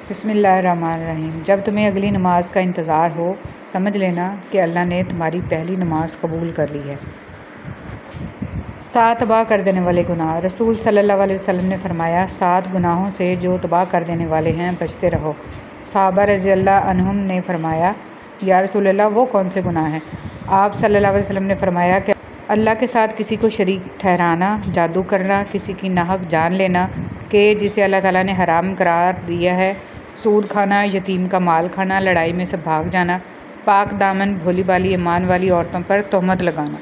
بسم اللہ الرحمن الرحیم۔ جب تمہیں اگلی نماز کا انتظار ہو، سمجھ لینا کہ اللہ نے تمہاری پہلی نماز قبول کر لی ہے۔ 7 تباہ کر دینے والے گناہ۔ رسول صلی اللہ علیہ وسلم نے فرمایا، 7 گناہوں سے جو تباہ کر دینے والے ہیں بچتے رہو۔ صحابہ رضی اللہ عنہم نے فرمایا، یا رسول اللہ وہ کون سے گناہ ہیں؟ آپ صلی اللہ علیہ وسلم نے فرمایا کہ اللہ کے ساتھ کسی کو شریک ٹھہرانا، جادو کرنا، کسی کی ناحق جان لینا کہ جسے اللہ تعالیٰ نے حرام قرار دیا ہے، سود کھانا، یتیم کا مال کھانا، لڑائی میں سے بھاگ جانا، پاک دامن بھولی بالی ایمان والی عورتوں پر تہمت لگانا۔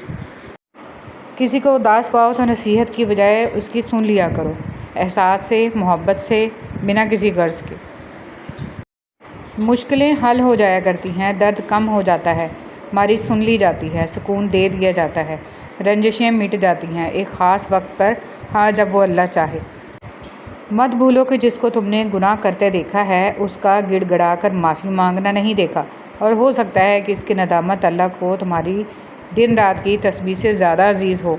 کسی کو اداس پاؤ تو نصیحت کی بجائے اس کی سن لیا کرو، احساس سے، محبت سے، بنا کسی غرض کے۔ مشکلیں حل ہو جایا کرتی ہیں، درد کم ہو جاتا ہے، بیماری سن لی جاتی ہے، سکون دے دیا جاتا ہے، رنجشیں مٹ جاتی ہیں ایک خاص وقت پر، ہاں جب وہ اللہ چاہے۔ مت بھولو کہ جس کو تم نے گناہ کرتے دیکھا ہے اس کا گڑ گڑا کر معافی مانگنا نہیں دیکھا، اور ہو سکتا ہے کہ اس کی ندامت اللہ کو تمہاری دن رات کی تسبیح سے زیادہ عزیز ہو۔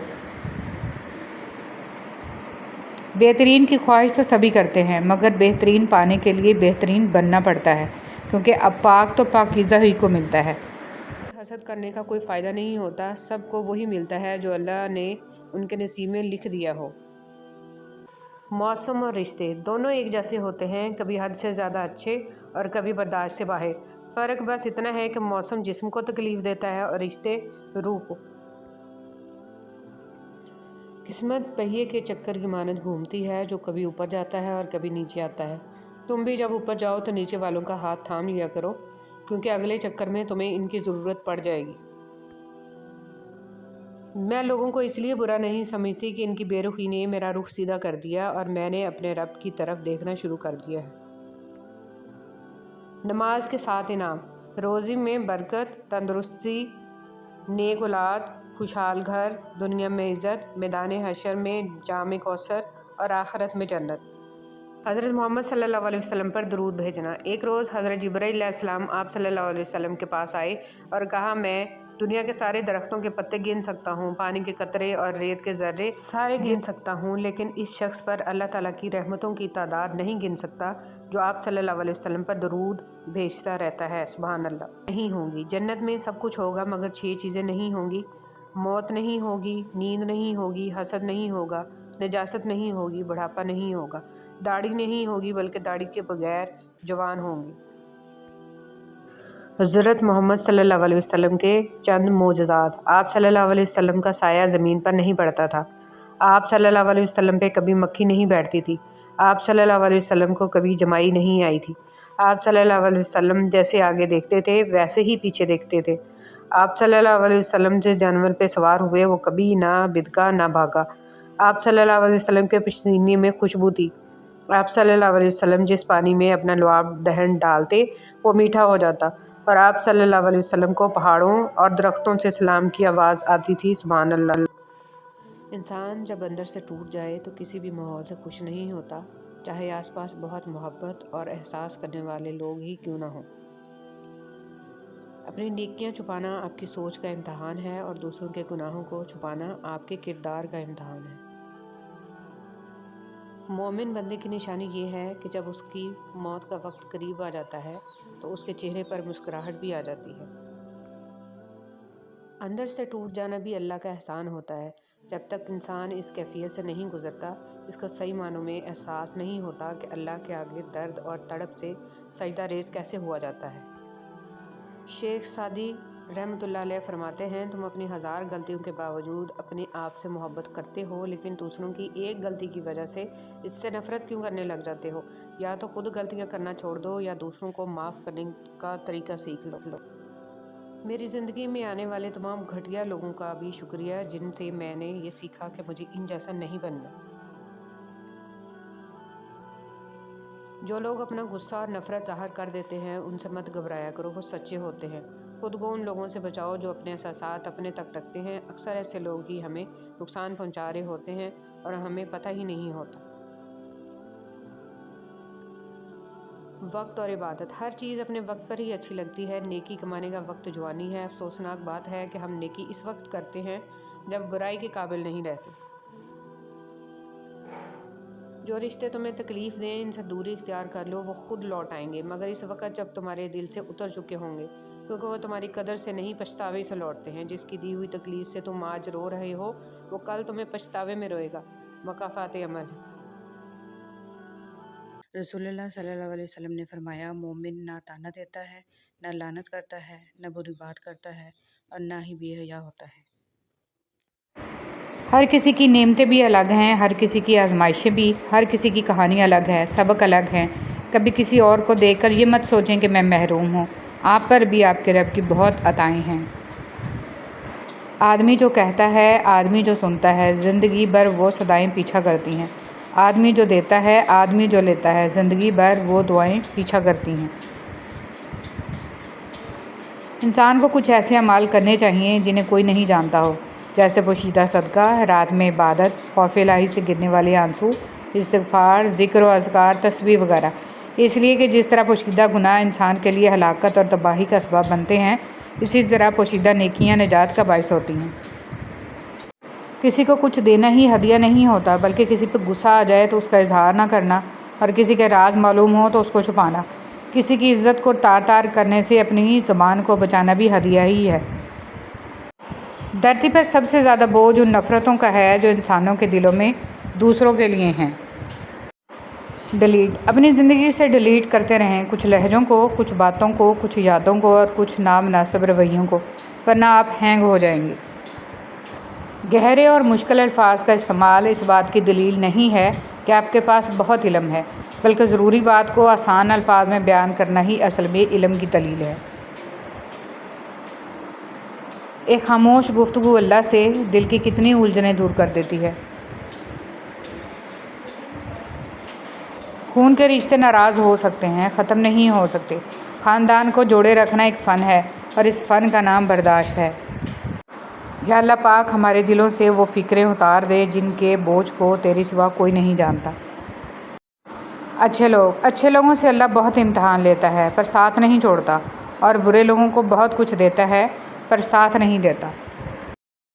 بہترین کی خواہش تو سبھی کرتے ہیں، مگر بہترین پانے کے لیے بہترین بننا پڑتا ہے، کیونکہ اب پاک تو پاکیزہ ہی کو ملتا ہے۔ حسد کرنے کا کوئی فائدہ نہیں ہوتا، سب کو وہی ملتا ہے جو اللہ نے ان کے نصیب میں لکھ دیا ہو۔ موسم اور رشتے دونوں ایک جیسے ہوتے ہیں، کبھی حد سے زیادہ اچھے اور کبھی برداشت سے باہر۔ فرق بس اتنا ہے کہ موسم جسم کو تکلیف دیتا ہے اور رشتے روح کو۔ قسمت پہیے کے چکر کی مانند گھومتی ہے، جو کبھی اوپر جاتا ہے اور کبھی نیچے آتا ہے۔ تم بھی جب اوپر جاؤ تو نیچے والوں کا ہاتھ تھام لیا کرو، کیونکہ اگلے چکر میں تمہیں ان کی ضرورت پڑ جائے گی۔ میں لوگوں کو اس لیے برا نہیں سمجھتی کہ ان کی بے رخی نے میرا رخ سیدھا کر دیا اور میں نے اپنے رب کی طرف دیکھنا شروع کر دیا ہے۔ نماز کے 7 انعام۔ روزی میں برکت، تندرستی، نیک اولاد، خوشحال گھر، دنیا میں عزت، میدان حشر میں جام کوثر اور آخرت میں جنت۔ حضرت محمد صلی اللہ علیہ وسلم پر درود بھیجنا۔ ایک روز حضرت جبرائیل علیہ السلام آپ صلی اللہ علیہ وسلم کے پاس آئے اور کہا، میں دنیا کے سارے درختوں کے پتے گن سکتا ہوں، پانی کے قطرے اور ریت کے ذرے سارے گن سکتا ہوں، لیکن اس شخص پر اللہ تعالیٰ کی رحمتوں کی تعداد نہیں گن سکتا جو آپ صلی اللہ علیہ وسلم پر درود بھیجتا رہتا ہے۔ سبحان اللہ۔ نہیں ہوں گی جنت میں سب کچھ ہوگا مگر 6 چیزیں نہیں ہوں گی۔ موت نہیں ہوگی، نیند نہیں ہوگی، حسد نہیں ہوگا، نجاست نہیں ہوگی، بڑھاپا نہیں ہوگا، داڑھی نہیں ہوگی بلکہ داڑھی کے بغیر جوان ہوں گے۔ حضرت محمد صلی اللہ علیہ وسلم کے چند معجزات۔ آپ صلی اللہ علیہ وسلم کا سایہ زمین پر نہیں پڑتا تھا۔ آپ صلی اللہ علیہ وسلم پہ کبھی مکھی نہیں بیٹھتی تھی۔ آپ صلی اللہ علیہ وسلم کو کبھی جمائی نہیں آئی تھی۔ آپ صلی اللہ علیہ وسلم جیسے آگے دیکھتے تھے ویسے ہی پیچھے دیکھتے تھے۔ آپ صلی اللہ علیہ وسلم جس جانور پہ سوار ہوئے وہ کبھی نہ بدکا نہ بھاگا۔ آپ صلی اللہ علیہ وسلم کے پسینے میں خوشبو تھی۔ آپ صلی اللہ علیہ وسلم جس پانی میں اپنا لعاب دہن ڈالتے وہ میٹھا ہو جاتا، اور آپ صلی اللہ علیہ وسلم کو پہاڑوں اور درختوں سے سلام کی آواز آتی تھی۔ سبحان اللہ۔ انسان جب اندر سے ٹوٹ جائے تو کسی بھی ماحول سے خوش نہیں ہوتا، چاہے آس پاس بہت محبت اور احساس کرنے والے لوگ ہی کیوں نہ ہوں۔ اپنی نیکیاں چھپانا آپ کی سوچ کا امتحان ہے اور دوسروں کے گناہوں کو چھپانا آپ کے کردار کا امتحان ہے۔ مومن بندے کی نشانی یہ ہے کہ جب اس کی موت کا وقت قریب آ جاتا ہے تو اس کے چہرے پر مسکراہٹ بھی آ جاتی ہے۔ اندر سے ٹوٹ جانا بھی اللہ کا احسان ہوتا ہے۔ جب تک انسان اس کیفیت سے نہیں گزرتا، اس کا صحیح معنوں میں احساس نہیں ہوتا کہ اللہ کے آگے درد اور تڑپ سے سجدہ ریز کیسے ہوا جاتا ہے۔ شیخ سعدی رحمۃ اللہ علیہ فرماتے ہیں، تم اپنی 1000 غلطیوں کے باوجود اپنے آپ سے محبت کرتے ہو، لیکن دوسروں کی ایک غلطی کی وجہ سے اس سے نفرت کیوں کرنے لگ جاتے ہو؟ یا تو خود غلطیاں کرنا چھوڑ دو یا دوسروں کو معاف کرنے کا طریقہ سیکھ لو۔ میری زندگی میں آنے والے تمام گھٹیا لوگوں کا بھی شکریہ جن سے میں نے یہ سیکھا کہ مجھے ان جیسا نہیں بننا۔ جو لوگ اپنا غصہ اور نفرت ظاہر کر دیتے ہیں ان سے مت گھبرایا کرو، وہ سچے ہوتے ہیں۔ خود کو ان لوگوں سے بچاؤ جو اپنے احساسات اپنے تک رکھتے ہیں۔ اکثر ایسے لوگ ہی ہمیں نقصان پہنچا رہے ہوتے ہیں اور ہمیں پتہ ہی نہیں ہوتا۔ وقت اور عبادت۔ ہر چیز اپنے وقت پر ہی اچھی لگتی ہے۔ نیکی کمانے کا وقت جوانی ہے۔ افسوسناک بات ہے کہ ہم نیکی اس وقت کرتے ہیں جب برائی کے قابل نہیں رہتے۔ جو رشتے تمہیں تکلیف دیں ان سے دوری اختیار کر لو، وہ خود لوٹ آئیں گے، مگر اس وقت جب تمہارے دل سے اتر چکے ہوں گے، کیونکہ وہ تمہاری قدر سے نہیں پچھتاوے سے لوٹتے ہیں۔ جس کی دی ہوئی تکلیف سے تم آج رو رہے ہو وہ کل تمہیں پچھتاوے میں روئے گا۔ مکافات عمل۔ رسول اللہ صلی اللہ علیہ وسلم نے فرمایا، مومن نہ طعنہ دیتا ہے، نہ لعنت کرتا ہے، نہ بری بات کرتا ہے اور نہ ہی بے حیا ہوتا ہے۔ ہر کسی کی نعمتیں بھی الگ ہیں، ہر کسی کی آزمائشیں بھی، ہر کسی کی کہانی الگ ہے، سبق الگ ہیں۔ کبھی کسی اور کو دیکھ کر یہ مت سوچیں کہ میں محروم ہوں، آپ پر بھی آپ کے رب کی بہت عطائیں ہیں۔ آدمی جو کہتا ہے، آدمی جو سنتا ہے، زندگی بھر وہ صدائیں پیچھا کرتی ہیں۔ آدمی جو دیتا ہے، آدمی جو لیتا ہے، زندگی بھر وہ دعائیں پیچھا کرتی ہیں۔ انسان کو کچھ ایسے اعمال کرنے چاہیے جنہیں کوئی نہیں جانتا ہو، جیسے پوشیدہ صدقہ، رات میں عبادت، خوف الہی سے گرنے والے آنسو، استغفار، ذکر و اذکار، تسبیح وغیرہ۔ اس لیے کہ جس طرح پوشیدہ گناہ انسان کے لیے ہلاکت اور تباہی کا سبب بنتے ہیں، اسی طرح پوشیدہ نیکیاں نجات کا باعث ہوتی ہیں۔ کسی کو کچھ دینا ہی ہدیہ نہیں ہوتا، بلکہ کسی پہ غصہ آ جائے تو اس کا اظہار نہ کرنا، اور کسی کے راز معلوم ہو تو اس کو چھپانا، کسی کی عزت کو تار تار کرنے سے اپنی زبان کو بچانا بھی ہدیہ ہی ہے۔ دھرتی پر سب سے زیادہ بوجھ ان نفرتوں کا ہے جو انسانوں کے دلوں میں دوسروں کے لیے ہیں۔ ڈیلیٹ۔ اپنی زندگی سے ڈیلیٹ کرتے رہیں، کچھ لہجوں کو، کچھ باتوں کو، کچھ یادوں کو اور کچھ نامناسب رویوں کو، ورنہ آپ ہینگ ہو جائیں گے۔ گہرے اور مشکل الفاظ کا استعمال اس بات کی دلیل نہیں ہے کہ آپ کے پاس بہت علم ہے، بلکہ ضروری بات کو آسان الفاظ میں بیان کرنا ہی اصل میں علم کی دلیل ہے۔ ایک خاموش گفتگو اللہ سے دل کی کتنی الجھنیں دور کر دیتی ہے۔ خون کے رشتے ناراض ہو سکتے ہیں، ختم نہیں ہو سکتے۔ خاندان کو جوڑے رکھنا ایک فن ہے، اور اس فن کا نام برداشت ہے۔ یا اللہ پاک ہمارے دلوں سے وہ فکریں اتار دے جن کے بوجھ کو تیرے سوا کوئی نہیں جانتا۔ اچھے لوگوں سے اللہ بہت امتحان لیتا ہے پر ساتھ نہیں چھوڑتا، اور برے لوگوں کو بہت کچھ دیتا ہے پر ساتھ نہیں دیتا۔